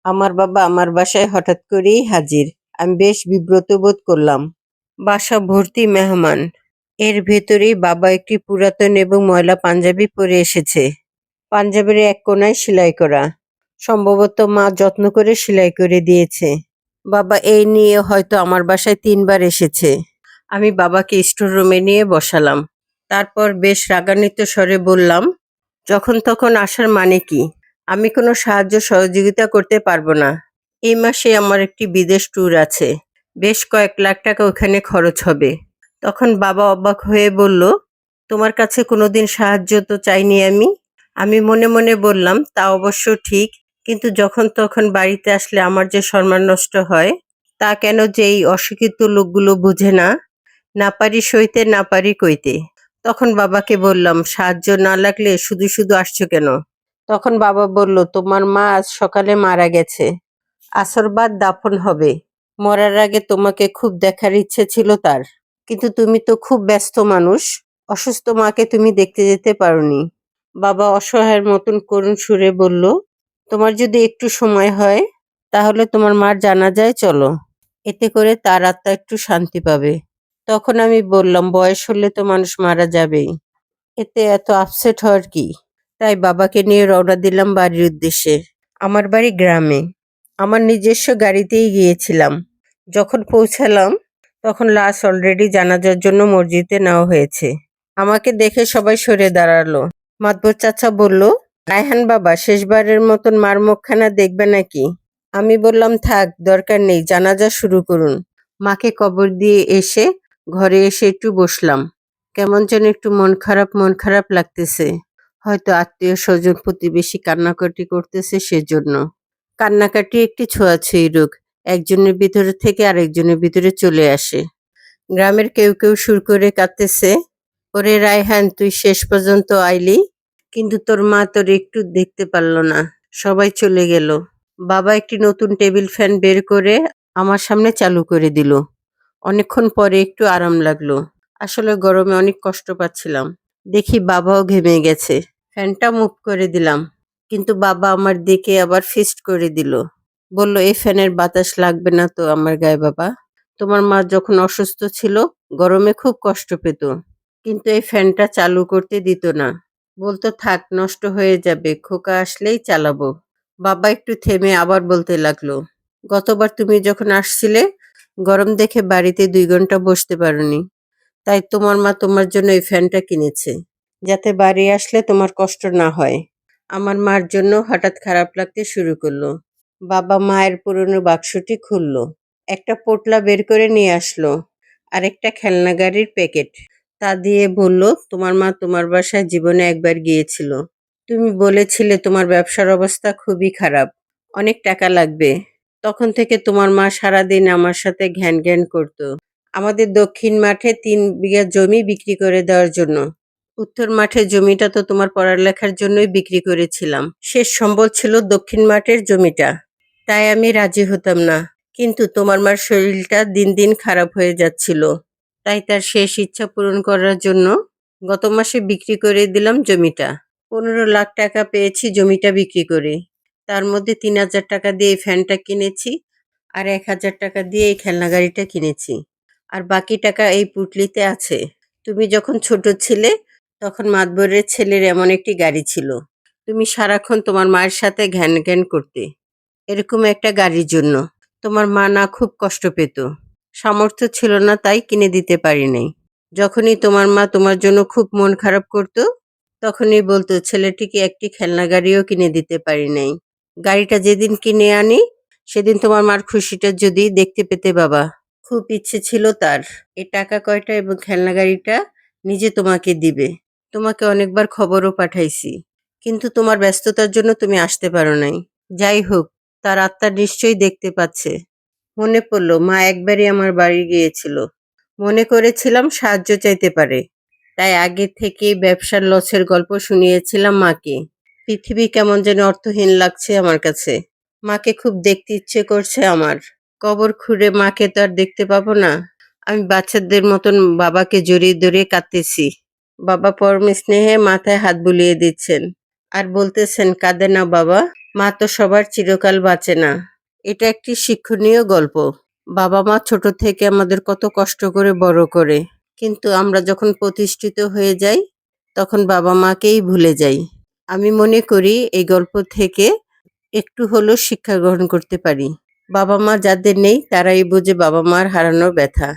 আমার বাবা আমার বাসায় হঠাৎ করেই হাজির। আমি বেশ বিব্রত বোধ করলাম। বাসা ভর্তি মেহমান। এর ভেতরেই বাবা একটি পুরাতন এবং ময়লা পাঞ্জাবি পরে এসেছে। পাঞ্জাবির এক কোণায় সেলাই করা। সম্ভবত মা যত্ন করে সেলাই করে দিয়েছে। বাবা এই নিয়ে হয়তো আমার বাসায় ৩ বার এসেছে। আমি বাবাকে স্টোর রুমে নিয়ে বসালাম। তারপর বেশ রাগান্বিত স্বরে বললাম, যখন তখন আসার মানে কি? আমি কোনো সাহায্য সহযোগিতা করতে পারবো না। এই মাসে আমার একটি বিদেশ ট্যুর আছে। বেশ কয়েক লাখ টাকা ওখানে খরচ হবে। তখন বাবা অবাক হয়ে বলল, তোমার কাছে কোনোদিন সাহায্য তো চাইনি আমি। আমি মনে মনে বললাম, তা অবশ্য ঠিক, কিন্তু যখন তখন বাড়িতে আসলে আমার যে সম্মান নষ্ট হয়, তা কেন যে এই অশিক্ষিত লোকগুলো বুঝে না? না পারি সইতে, না পারি কইতে। তখন বাবাকে বললাম, সাহায্য না লাগলে শুধু শুধু আসছো কেন? তখন বাবা বলল, তোমার মা আজ সকালে মারা গেছে। আসর বাদ দাফন হবে। মরার আগে তোমাকে খুব দেখার ইচ্ছে ছিল তার। কিন্তু তুমি তো খুব ব্যস্ত মানুষ। অসুস্থ মাকে তুমি দেখতে যেতে পারোনি। বাবা অসহায়ের মতন করুণ সুরে বলল, তোমার যদি একটু সময় হয়, তাহলে তোমার মার জানাজায় চলো। এতে করে তার আত্মা একটু শান্তি পাবে। তখন আমি বললাম, বয়স হলে তো মানুষ মারা যাবেই। এতে এত আপসেট হওয়ার কি? তাই বাবাকে নিয়ে রওনা দিলাম বাড়ির উদ্দেশ্যে। আমার বাড়ি গ্রামে। আমার নিজস্ব গাড়িতেই গিয়েছিলাম। যখন পৌঁছালাম, তখন লাশ অলরেডি জানাজার জন্য মসজিদে নেওয়া হয়েছে। আমাকে দেখে সবাই সরে দাঁড়ালো। মাতবর চাচা বলল, রায়হান বাবা, শেষবারের মতন মার মুখখানা দেখবে নাকি? আমি বললাম, থাক, দরকার নেই, জানাজা শুরু করুন। মাকে কবর দিয়ে এসে ঘরে এসে একটু বসলাম। কেমন যেন একটু মন খারাপ লাগতেছে। হয়তো আত্মীয় স্বজন প্রতিবেশী কান্নাকাটি করতেছে সেজন্য। কান্নাকাটি একটি ছোঁয়াছুঁয়ি রোগ। একজনের ভিতরে থেকে আরেকজনের ভিতরে চলে আসে। গ্রামের কেউ কেউ সুর করে কাঁদতেছে, ওরে রায়হান, তুই শেষ পর্যন্ত আইলি, কিন্তু তোর মা তোর একটু দেখতে পারল না। সবাই চলে গেল। বাবা একটি নতুন টেবিল ফ্যান বের করে আমার সামনে চালু করে দিল। অনেকক্ষণ পরে একটু আরাম লাগলো। আসলে গরমে অনেক কষ্ট পাচ্ছিলাম। দেখি বাবাও ঘেমে গেছে। ফ্যানটা মুভ করে দিলাম, কিন্তু বাবা আমার দিকে আবার ফিস্ট করে দিল। বলল, এই ফ্যানের বাতাস লাগবে না তো আমার গায়ে বাবা। তোমার মা যখন অসুস্থ ছিল, গরমে খুব কষ্ট পেত, কিন্তু এই ফ্যানটা চালু করতে দিত না। বলতো, থাক, নষ্ট হয়ে যাবে, খোকা আসলেই চালাবো। বাবা একটু থেমে আবার বলতে লাগলো, গতবার তুমি যখন আসছিলে, গরম দেখে বাড়িতে 2 ঘন্টা বসতে পারোনি। তাই তোমার মা তোমার জন্য এই ফ্যানটা কিনেছে, যাতে বাড়ি আসলে তোমার কষ্ট না হয়। আমার মার জন্য হঠাৎ খারাপ লাগতে শুরু করলো। বাবা মায়ের পুরনো বাক্সটি খুললো। একটা পোটলা বের করে নিয়ে আসলো, আর একটা খেলনা গাড়ির প্যাকেট। তা দিয়ে বলল, তোমার মা তোমার বাসায় জীবনে একবার গিয়েছিল। তুমি বলেছিলে তোমার ব্যবসার অবস্থা খুবই খারাপ, অনেক টাকা লাগবে। তখন থেকে তোমার মা সারাদিন আমার সাথে ঘ্যান ঘ্যান করতো আমাদের দক্ষিণ মাঠে 3 বিঘা জমি বিক্রি করে দেওয়ার জন্য। উত্তর মাঠের জমিটা তো তোমার পড়ালেখার জন্যই বিক্রি করেছিলাম। শেষ সম্বল ছিল দক্ষিণ মাঠের জমিটা। তাই আমি রাজি হতাম না। কিন্তু তোমার মার শরীরটা দিন দিন খারাপ হয়ে যাচ্ছিল। তাই তার শেষ ইচ্ছা পূরণ করার জন্য গত মাসে বিক্রি করে দিলাম জমিটা। 15 লাখ টাকা পেয়েছি জমিটা বিক্রি করে। তার মধ্যে 3,000 টাকা দিয়ে এই ফ্যানটা কিনেছি, আর 1,000 টাকা দিয়ে এই খেলনা গাড়িটা কিনেছি। আর বাকি টাকা এই পুটলিতে আছে। তুমি যখন ছোট ছিলে, তখন মাতবরের ছেলের এমন একটি গাড়ি ছিল। তুমি সারাক্ষণ তোমার মায়ের সাথে ঘ্যান ঘ্যান করতে এরকম একটা গাড়ির জন্য। তোমার মা না খুব কষ্ট পেত। সামর্থ্য ছিল না, তাই কিনে দিতে পারি নাই। যখনই তোমার মা তোমার জন্য খুব মন খারাপ করতো, তখনই বলতো, ছেলেটিকে একটি খেলনা গাড়িও কিনে দিতে পারি নাই। গাড়িটা যেদিন কিনে আনি, সেদিন তোমার মার খুশিটা যদি দেখতে পেতে বাবা। খুব ইচ্ছে ছিল তার এই টাকা কয়টা এবং খেলনা গাড়িটা নিজে তোমাকে দিবে। তোমাকে অনেকবার খবরও পাঠাইছি, কিন্তু তোমার ব্যস্ততার জন্য তুমি আসতে পারো নাই। যাই হোক, তার আত্মা নিশ্চয়ই দেখতে পাচ্ছে। মনে পড়ল, মা একবারই আমার বাড়ি গিয়েছিল। মনে করেছিলাম সাহায্য চাইতে পারে, তাই আগে থেকেই ব্যবসার লসের গল্প শুনিয়েছিলাম মাকে। পৃথিবী কেমন যেন অর্থহীন লাগছে আমার কাছে। মাকে খুব দেখতে ইচ্ছে করছে আমার। কবর খুঁড়ে মাকে তো আর দেখতে পাবো না। আমি বাচ্চাদের মতন বাবাকে জড়িয়ে ধরে কাঁদতেছি। বাবা পরম স্নেহে মাথায় হাত বুলিয়ে দিচ্ছেন আর বলতেছেন, কাঁদে না বাবা, মা তো সবার চিরকাল বাঁচে না। এটা একটি শিক্ষণীয় গল্প। বাবা মা ছোট থেকে আমাদের কত কষ্ট করে বড় করে, কিন্তু আমরা যখন প্রতিষ্ঠিত হয়ে যাই তখন বাবা মাকেই ভুলে যাই। আমি মনে করি এই গল্প থেকে একটু হলেও শিক্ষা গ্রহণ করতে পারি। বাবা মা যাদের নেই তারাই বোঝে বাবা মার হারানোর ব্যথা।